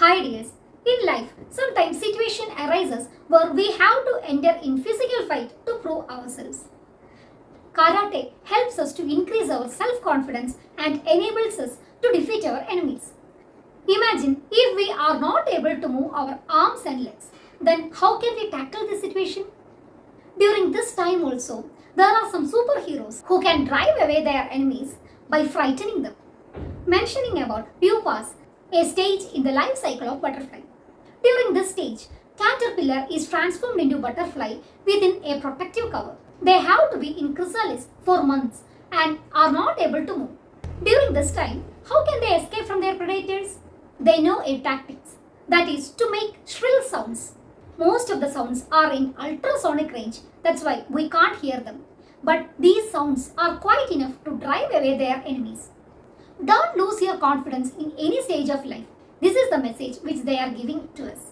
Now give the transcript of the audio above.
My dears, in life, sometimes situation arises where we have to enter in physical fight to prove ourselves. Karate helps us to increase our self-confidence and enables us to defeat our enemies. Imagine if we are not able to move our arms and legs, then how can we tackle the situation? During this time also, there are some superheroes who can drive away their enemies by frightening them. Mentioning about pupas, a stage in the life cycle of butterfly. During this stage, caterpillar is transformed into butterfly within a protective cover. They have to be in chrysalis for months and are not able to move. During this time, how can they escape from their predators? They know a tactics, that is to make shrill sounds. Most of the sounds are in ultrasonic range, that's why we can't hear them. But these sounds are quite enough to drive away their enemies. Don't lose your confidence in any stage of life. This is the message which they are giving to us.